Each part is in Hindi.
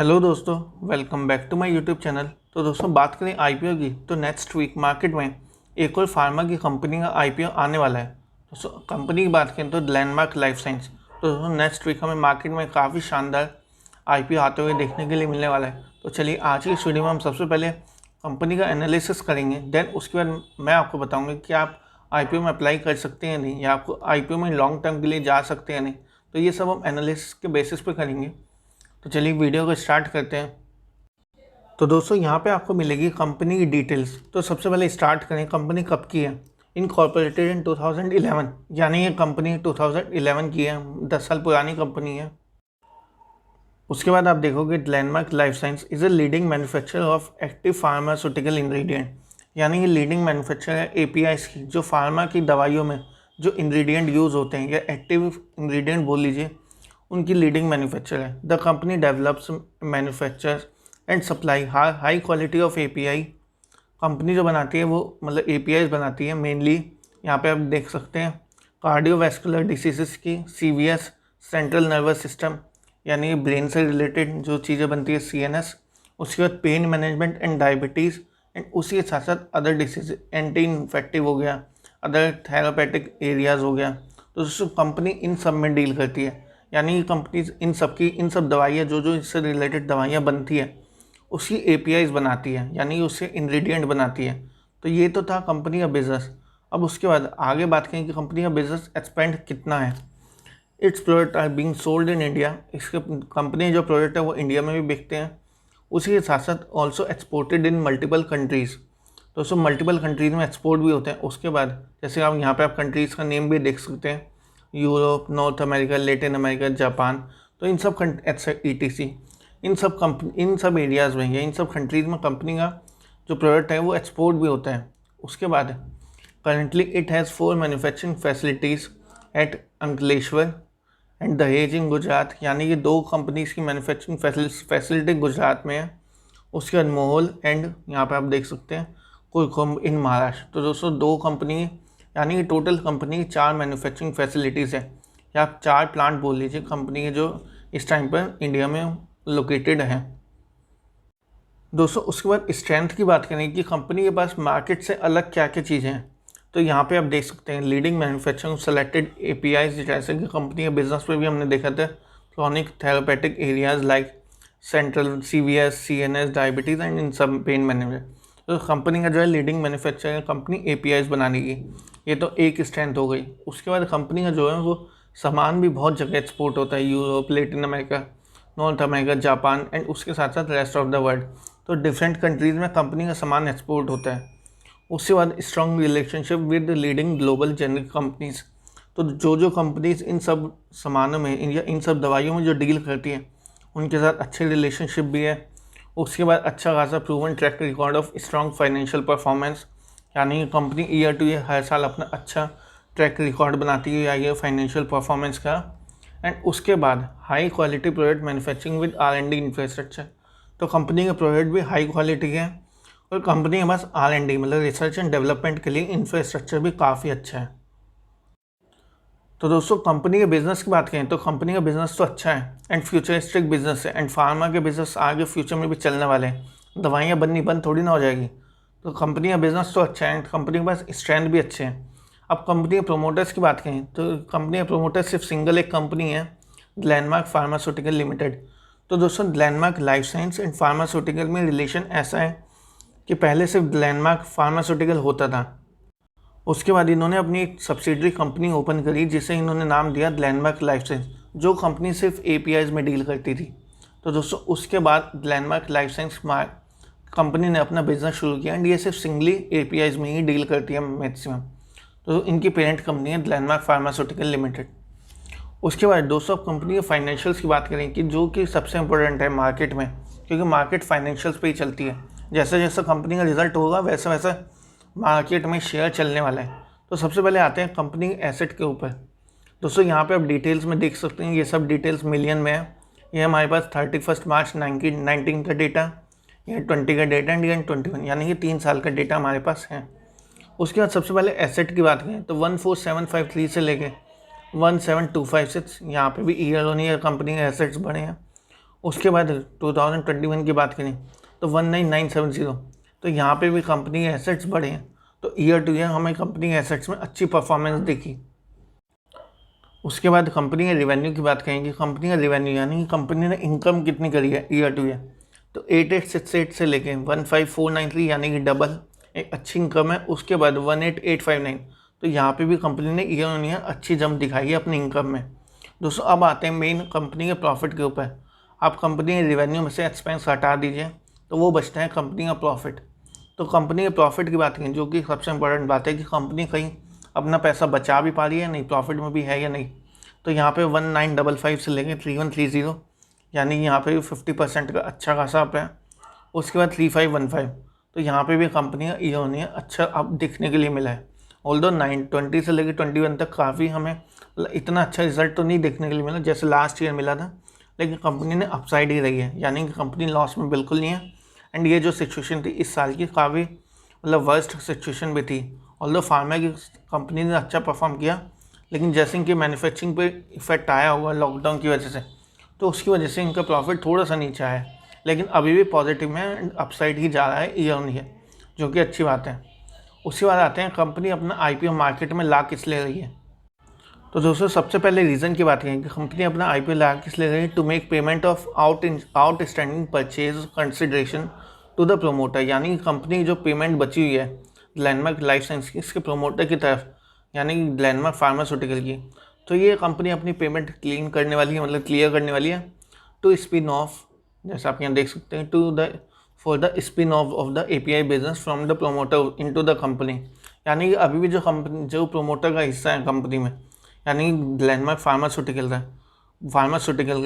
हेलो दोस्तों, welcome back to my YouTube channel. तो दोस्तों बात करें आईपीओ की, तो नेक्स्ट वीक मार्केट में एक और फार्मा की कंपनी का आईपीओ आने वाला है। दोस्तों कंपनी की बात करें तो ग्लेनमार्क लाइफ साइंस। तो दोस्तों नेक्स्ट वीक हमें मार्केट में काफ़ी शानदार आईपीओ आते हुए देखने के लिए मिलने वाला है। तो चलिए आज की इस वीडियो में हम सबसे पहले कंपनी का एनालिसिस करेंगे, देन उसके बाद मैं आपको बताऊँगा कि आप आईपीओ में अप्लाई कर सकते हैं या नहीं, या आपको आईपीओ में लॉन्ग टर्म के लिए जा सकते हैं या नहीं। तो ये सब हम एनालिसिस के बेसिस पे करेंगे। तो चलिए वीडियो को स्टार्ट करते हैं। तो दोस्तों यहाँ पे आपको मिलेगी कंपनी की डिटेल्स। तो सबसे पहले स्टार्ट करें, कंपनी कब की है। इनकॉर्पोरेटेड इन 2011, यानी ये कंपनी 2011 की है, 10 साल पुरानी कंपनी है। उसके बाद आप देखोगे Glenmark life science is a leading manufacturer of active pharmaceutical ingredient, यानी ये लीडिंग मैन्युफैक्चरर है एपीआईज की, जो फार्मा की दवाइयों में जो इंग्रेडिएंट यूज़ होते हैं या एक्टिव इंग्रेडिएंट बोल लीजिए, उनकी लीडिंग मैन्युफैक्चरर है। The company develops, manufactures and supply high quality of API. Company जो बनाती है वो मतलब एपीआईज बनाती है मेनली। यहाँ पे आप देख सकते हैं कार्डियोवैस्कुलर डिसीज़ की, सीवीएस, सेंट्रल नर्वस सिस्टम यानी ब्रेन से रिलेटेड जो चीज़ें बनती है सीएनएस, उसके बाद pain management and diabetes, and उसी के साथ साथ अदर डिसीज, एंटी इन्फेक्टिव हो गया, अदर थेरापेटिक एरियाज़ हो गया। तो दोस्तों कंपनी इन सब में डील करती है, यानी कंपनीज इन सब दवाइयाँ जो इससे रिलेटेड दवाइयाँ बनती है उसकी एपीआईज बनाती है, यानी उससे इंग्रेडिएंट बनाती है। तो ये तो था कंपनी का बिजनेस। अब उसके बाद आगे बात करें कि कंपनी का बिजनेस एक्सपेंड कितना है। Its product are being sold in India. इसके कंपनी जो प्रोडक्ट है वो इंडिया में भी बिकते हैं, उसी के साथ साथ ऑल्सो एक्सपोर्टेड इन मल्टीपल कंट्रीज़। तो उसको मल्टीपल कंट्रीज़ में एक्सपोर्ट भी होते हैं। उसके बाद जैसे आप यहाँ पे आप कंट्रीज़ का नेम भी देख सकते हैं, Europe, north America, Latin America, Japan. तो इन सब ETC, इन सब एरियाज़ में या इन सब कंट्रीज़ में कंपनी का जो प्रोडक्ट है वो एक्सपोर्ट भी होता है। उसके बाद currently it has 4 manufacturing facilities at Ankleshwar and Dahej in Gujarat, यानी कि 2 कंपनीज़ की मैन्युफैक्चरिंग फैसिलिटी गुजरात में है। उसके बाद मोहोल एंड यहाँ पे आप देख सकते हैं कुरकुम इन महाराष्ट्र। तो दोस्तों 2 कंपनी, यानी कि टोटल कंपनी की 4 मैन्युफैक्चरिंग फैसिलिटीज़ है, या आप 4 प्लांट बोल लीजिए कंपनी के जो इस टाइम पर इंडिया में लोकेटेड हैं। दोस्तों उसके बाद स्ट्रेंथ की बात करें कि कंपनी के पास मार्केट से अलग क्या क्या चीज़ें हैं। तो यहाँ पे आप देख सकते हैं लीडिंग मैन्युफैक्चरिंग सेलेक्टेड एपीआईज, जैसे कि कंपनी के बिजनेस पे भी हमने देखा था, chronic therapeutic areas like central, CVS, CNS, diabetes and in सब पेन मैनेजमेंट। तो कंपनी का जो है लीडिंग मैन्युफैक्चरर है कंपनी एपीआईज बनाने की, ये तो एक स्ट्रेंथ हो गई। उसके बाद कंपनी का जो है वो सामान भी बहुत जगह एक्सपोर्ट होता है, Europe, Latin America, north America, Japan and उसके साथ साथ रेस्ट ऑफ द वर्ल्ड। तो डिफरेंट कंट्रीज़ में कंपनी का सामान एक्सपोर्ट होता है। उसके बाद strong relationship with leading global generic companies. तो जो कंपनीज इन सब सामानों में या इन सब दवाइयों में जो डील करती हैं उनके साथ अच्छे रिलेशनशिप भी है। उसके बाद अच्छा खासा proven track record of strong financial performance, यानी कंपनी ईयर टू ईयर हर साल अपना अच्छा ट्रैक रिकॉर्ड बनाती है फाइनेंशियल परफॉर्मेंस का। एंड उसके बाद high quality product manufacturing with R&D infrastructure. तो कंपनी का प्रोडक्ट भी हाई क्वालिटी है और कंपनी के पास R&D मतलब रिसर्च एंड डेवलपमेंट के लिए इंफ्रास्ट्रक्चर भी काफ़ी अच्छा है। तो दोस्तों कंपनी के बिज़नेस की बात करें तो कंपनी का बिज़नेस तो अच्छा है एंड फ्यूचरिस्टिक बिजनेस है, एंड फार्मा के बिज़नेस आगे फ्यूचर में भी चलने वाले हैं। दवाइयाँ बननी बंद थोड़ी ना हो जाएगी। तो कंपनी का बिज़नेस तो अच्छा है एंड कंपनी के पास स्ट्रेंथ भी अच्छे हैं। अब कंपनी के प्रोमोटर्स की बात करें तो कंपनी का प्रोमोटर सिर्फ सिंगल एक कंपनी है, ग्लेनमार्क फार्मास्यूटिकल लिमिटेड। तो दोस्तों Glenmark life science and pharmaceutical में रिलेशन ऐसा है कि पहले सिर्फ ग्लेनमार्क फार्मास्यूटिकल होता था, उसके बाद इन्होंने अपनी एक सब्सिडरी कंपनी ओपन करी जिसे इन्होंने नाम दिया ग्लेनमार्क लाइफ साइंस, जो कंपनी सिर्फ एपीआईज में डील करती थी। तो दोस्तों उसके बाद ग्लेनमार्क लाइफ साइंस कंपनी ने अपना बिजनेस शुरू किया एंड ये सिर्फ सिंगली एपीआईज में ही डील करती है मैक्सिमम। तो इनकी पेरेंट कंपनी है ग्लेनमार्क फार्मास्यूटिकल लिमिटेड। उसके बाद दोस्तों कंपनी के फाइनेंशियल्स की बात करें कि जो कि सबसे इंपॉर्टेंट है मार्केट में, क्योंकि मार्केट फाइनेंशियल्स पे ही चलती है। जैसे जैसे कंपनी का रिजल्ट होगा वैसे वैसे मार्केट में शेयर चलने वाला है। तो सबसे पहले आते हैं कंपनी के एसेट के ऊपर। दोस्तों यहाँ पे आप डिटेल्स में देख सकते हैं, ये सब डिटेल्स मिलियन में है। ये हमारे पास 31 मार्च 19 का डेटा, ये 20 का डेटा एंड ये 21, यानी कि 3 साल का डेटा हमारे पास है। उसके बाद सबसे पहले एसेट की बात करें तो 14753 से लेके 17256, यहाँ पे भी ईयर ऑन ईयर कंपनी के एसेट्स बढ़े हैं। उसके बाद 2021 की बात करें तो 19970, तो यहाँ पे भी कंपनी के एसेट्स बढ़े हैं। तो ईयर टू ईयर हमें कंपनी के एसेट्स में अच्छी परफॉर्मेंस दिखी। उसके बाद कंपनी के रेवेन्यू की बात करेंगे। कंपनी का रेवेन्यू यानी कि कंपनी ने इनकम कितनी करी है ईयर टू ईयर, तो 8868 से लेके 15493 यानी कि डबल एक अच्छी इनकम है। उसके बाद 18859, तो यहाँ पे भी कंपनी ने ईयर ऑन ईयर अच्छी जंप दिखाई है अपनी इनकम में। दोस्तों अब आते हैं मेन कंपनी के प्रॉफिट के ऊपर। आप कंपनी के रेवेन्यू में से एक्सपेंस हटा दीजिए तो वो बचता है कंपनी का प्रॉफिट। तो कंपनी के प्रॉफिट की बात करें, जो कि सबसे इंपॉर्टेंट बात है कि कंपनी कहीं अपना पैसा बचा भी पा रही है नहीं, प्रॉफिट में भी है या नहीं। तो यहाँ पे 1955 से लेके 3130 यानी कि यहाँ पे भी 50% का अच्छा खासा अप है। उसके बाद 3515, तो यहाँ पे भी कंपनी का ईयर ऑन ईयर अच्छा अप दिखने के लिए मिला है। ऑल्दो 20 से लेकर 21 तक काफ़ी हमें इतना अच्छा रिजल्ट तो नहीं देखने के लिए मिला जैसे लास्ट ईयर मिला था, लेकिन कंपनी ने अपसाइड ही रही है, यानी कि कंपनी लॉस में बिल्कुल नहीं है। एंड ये जो सिचुएशन थी इस साल की काफ़ी वर्स्ट सिचुएशन भी थी। ऑल्दो फार्मा की कंपनी ने अच्छा परफॉर्म किया, लेकिन जैसे इनके मैन्युफैक्चरिंग पे इफेक्ट आया होगा लॉकडाउन की वजह से, तो उसकी वजह से इनका प्रॉफिट थोड़ा सा नीचे आया है, लेकिन अभी भी पॉजिटिव में एंड अपसाइड ही जा रहा है ईयर ऑन ईयर, जो कि अच्छी बात है। उसके बाद आते हैं कंपनी अपना IPO मार्केट में ला किस ले रही है। तो दोस्तों सबसे पहले रीज़न की बात करें कि कंपनी अपना IPO ला किस ले रही है, to make payment of outstanding purchase consideration to the promoter, यानी कि कंपनी जो पेमेंट बची हुई है ग्लेनमार्क लाइफ साइंस की इसके प्रोमोटर की तरफ, यानी कि ग्लेनमार्क फार्मास्यूटिकल की, तो ये कंपनी अपनी पेमेंट क्लीन करने वाली है, मतलब क्लियर करने वाली है टू स्पिन ऑफ, जैसे आप यहाँ देख सकते हैं, to the for the spin off the API business from the promoter into the company. यानी कि अभी भी जो कंपनी जो प्रोमोटर का हिस्सा है कंपनी में, यानी ग्लेनमार्क फार्मास्यूटिकल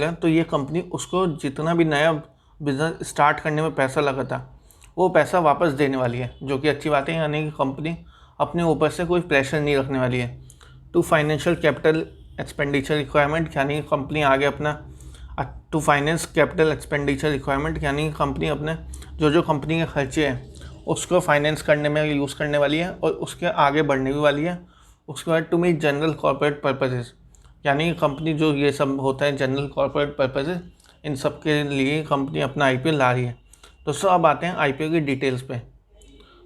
का, तो ये कंपनी उसको जितना भी नया बिजनेस स्टार्ट करने में पैसा लगा था वो पैसा वापस देने वाली है, जो कि अच्छी बात है। यानी कि कंपनी अपने ऊपर से कोई प्रेशर नहीं रखने वाली है। To financial capital expenditure requirement, यानी कंपनी आगे अपना to finance capital expenditure requirement, यानी कंपनी अपने जो कंपनी के खर्चे हैं उसको फाइनेंस करने में यूज़ करने वाली है और उसके आगे बढ़ने भी वाली है। उसके बाद to meet general corporate purposes, यानी कंपनी जो ये सब होता है जनरल कॉर्पोरेट पर्पसेस, इन सब के लिए कंपनी अपना IPO ला रही है। दोस्तों अब आते हैं IPO की डिटेल्स पे।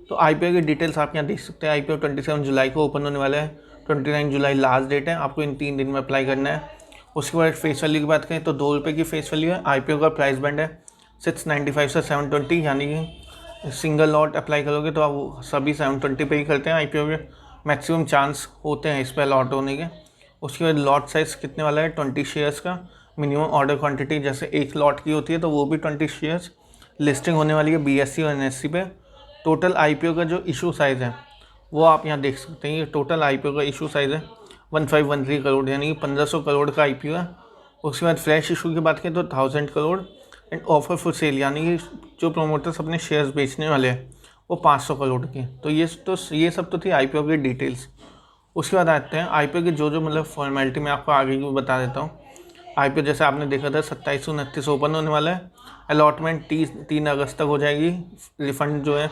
तो IPO की डिटेल्स आप यहाँ देख सकते हैं। IPO 27 जुलाई को ओपन होने वाला है, 29 जुलाई लास्ट डेट है, आपको इन 3 दिन में अप्लाई करना है। उसके बाद फेस वैल्यू की बात करें तो ₹2 की फेस वैल्यू है। IPO का प्राइस बैंड है 695 से 720, यानी कि सिंगल लॉट अप्लाई करोगे तो आप सभी 720 पे ही करते हैं। IPO के मैक्सिमम चांस होते हैं इस पर लॉट होने के। उसके बाद लॉट साइज़ कितने वाला है 20 शेयर्स का। मिनिमम ऑर्डर क्वांटिटी जैसे एक लॉट की होती है तो वो भी 20 शेयर्स। लिस्टिंग होने वाली है BSE और NSE पे। टोटल IPO का जो इशू साइज़ है वो आप यहाँ देख सकते हैं। ये टोटल IPO का इशू साइज़ है 1513 करोड़, यानी कि 1500 करोड़ का IPO है। उसके बाद फ्रेश इशू की बात करें तो 1000 crore and offer for sale, यानी कि जो प्रोमोटर्स अपने शेयर्स बेचने वाले हैं वो 500 करोड़ के। तो ये सब तो थी IPO की डिटेल्स। उसके बाद आते हैं IPO की जो मतलब फॉर्मेलिटी मैं आपको आगे की बता देता हूँ। IPO जैसे आपने देखा था 27-29 ओपन होने वाला है। अलॉटमेंट 3 अगस्त तक हो जाएगी। रिफंड जो है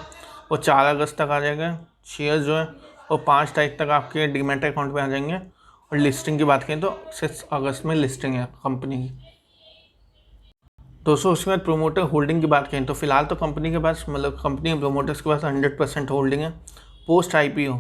वो 4 अगस्त तक आ जाएगा। शेयर जो है वो 5 तारीख तक आपके डीमैट अकाउंट में आ जाएंगे। और लिस्टिंग की बात करें तो 6 अगस्त में लिस्टिंग है कंपनी की। दोस्तों उसके बाद प्रोमोटर होल्डिंग की बात करें तो फिलहाल तो कंपनी के पास मतलब कंपनी के प्रोमोटर्स के पास 100% होल्डिंग है। पोस्ट IPO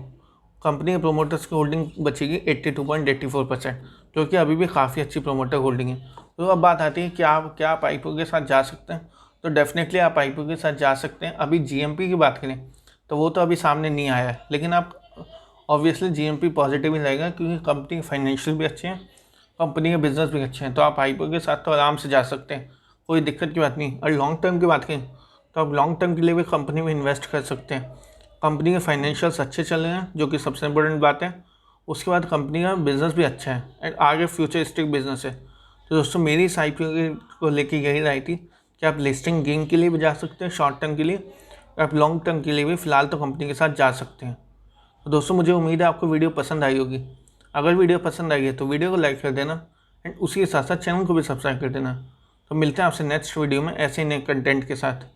कंपनी के प्रोमोटर्स की होल्डिंग बचेगी 82.84%, जो कि अभी भी काफ़ी अच्छी प्रोमोटर होल्डिंग है। तो अब बात आती है कि क्या आप IPO के साथ जा सकते हैं, तो डेफिनेटली आप IPO के साथ जा सकते हैं। अभी GMP की बात करें तो वो तो अभी सामने नहीं आया है, लेकिन आप ऑब्वियसली GMP पॉजिटिव ही रहेगा क्योंकि कंपनी के फाइनेंशियल भी अच्छे हैं, कंपनी के बिजनेस भी अच्छे हैं। तो आप IPO के साथ तो आराम से जा सकते हैं, कोई दिक्कत की बात नहीं। और लॉन्ग टर्म की बात करें तो आप लॉन्ग टर्म के लिए भी कंपनी में इन्वेस्ट कर सकते हैं। कंपनी के फाइनेंशियल्स अच्छे चल रहे हैं, जो कि सबसे इम्पोर्टेंट बात है। उसके बाद कंपनी का बिज़नेस भी अच्छा है एंड आगे फ्यूचरिस्टिक बिजनेस है। तो दोस्तों मेरी इस IPO को लेके यही राय थी कि आप लिस्टिंग गेन के लिए भी जा सकते हैं शॉर्ट टर्म के लिए, आप लॉन्ग टर्म के लिए भी फ़िलहाल तो कंपनी के साथ जा सकते हैं। तो दोस्तों मुझे उम्मीद है आपको वीडियो पसंद आई होगी। अगर वीडियो पसंद आई है तो वीडियो को लाइक कर देना एंड उसी के साथ साथ चैनल को भी सब्सक्राइब कर देना। तो मिलते हैं आपसे नेक्स्ट वीडियो में ऐसे ही नए कंटेंट के साथ।